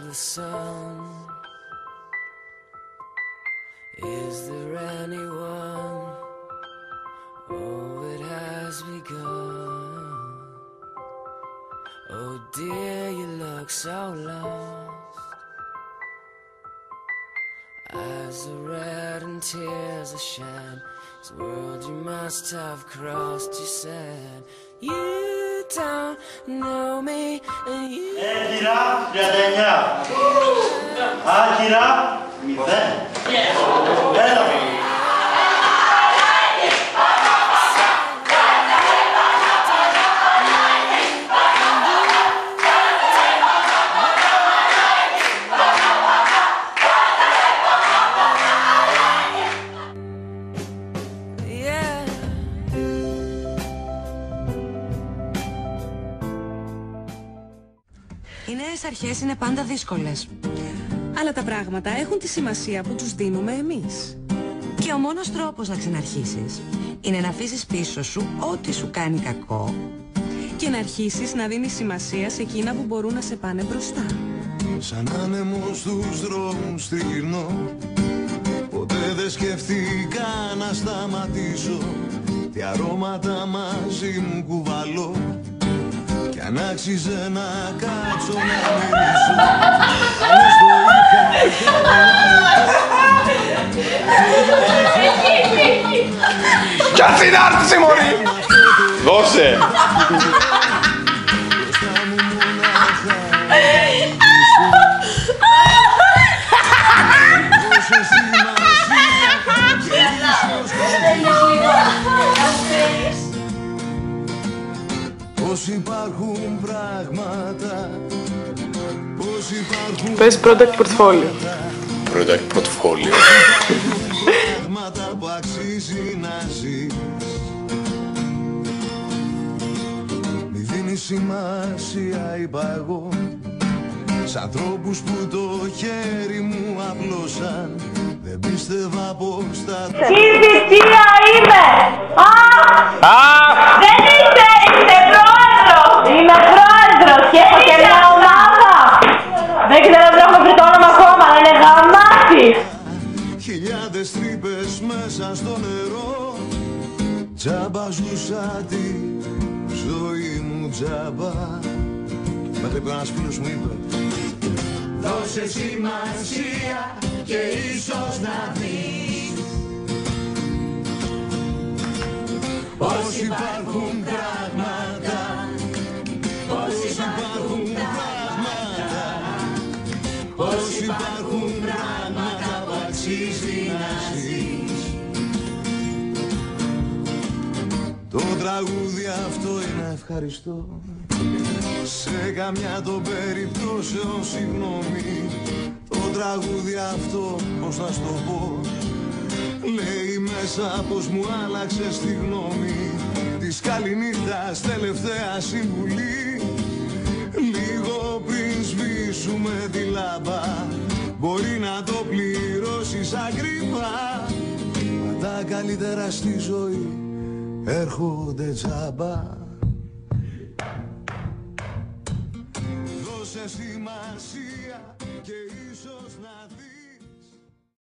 the sun. Is there anyone? Oh, it has begun. Oh dear, you look so lost. Eyes are red and tears are shed. This world you must have crossed, you said. You don't know me and you... Έτειρα, 39. Άκυρα, 0. Έλα. Οι νέες αρχές είναι πάντα δύσκολες. Αλλά τα πράγματα έχουν τη σημασία που τους δίνουμε εμείς. Και ο μόνος τρόπος να ξαναρχίσεις είναι να αφήσεις πίσω σου ό,τι σου κάνει κακό Και να αρχίσεις να δίνεις σημασία σε εκείνα που μπορούν να σε πάνε μπροστά. Σαν άνεμο στους δρόμους τριγυρνώ. Ποτέ δεν σκεφτήκα να σταματήσω. Τι αρώματα μαζί μου κουβαλώ. Κι αν άξιζε να κάτσω να μυρίσω. Αν στο είχα Κι αν συνάρτησε μωρή! Δώσε! Πώς υπάρχουν πράγματα. Πώς υπάρχουν Πες product portfolio. Product portfolio. πράγματα που αξίζει να ζεις. Μη δίνεις σημασία, είπα εγώ, σ' ανθρώπους που το χέρι μου απλώσαν. Δεν πίστευα πως θα... Τι θητεία είμαι! Δεν είστε πρόεδρος! Είμαι πρόεδρος και έχω και μια ομάδα! Δεν ξέρω αν έχω βρει το όνομα ακόμα, αλλά είναι γαμάτι! Χιλιάδες τρύπες μέσα στο νερό. Τζάμπα ζούσα τη ζωή μου, τζάμπα. Μέχρι που ένας φίλος μου είπε: δώσε σημασία και ίσως να δεις πως υπάρχουν πράγματα. Πως υπάρχουν πράγματα. Πως υπάρχουν πράγματα που αξίζει να ζεις. Το τραγούδι αυτό είναι ευχαριστώ. Σε καμιά των περιπτώσεων συγγνώμη. Το τραγούδι αυτό πως να στο πω. Λέει μέσα πως μου άλλαξες τη γνώμη. Της καληνύχτας τελευταία συμβουλή. Λίγο πριν σβήσουμε τη λάμπα. Μπορεί να το πληρώσεις ακριβά. Μα τα καλύτερα στη ζωή έρχονται τζάμπα. Δώσε σημασία και ίσως να δεις.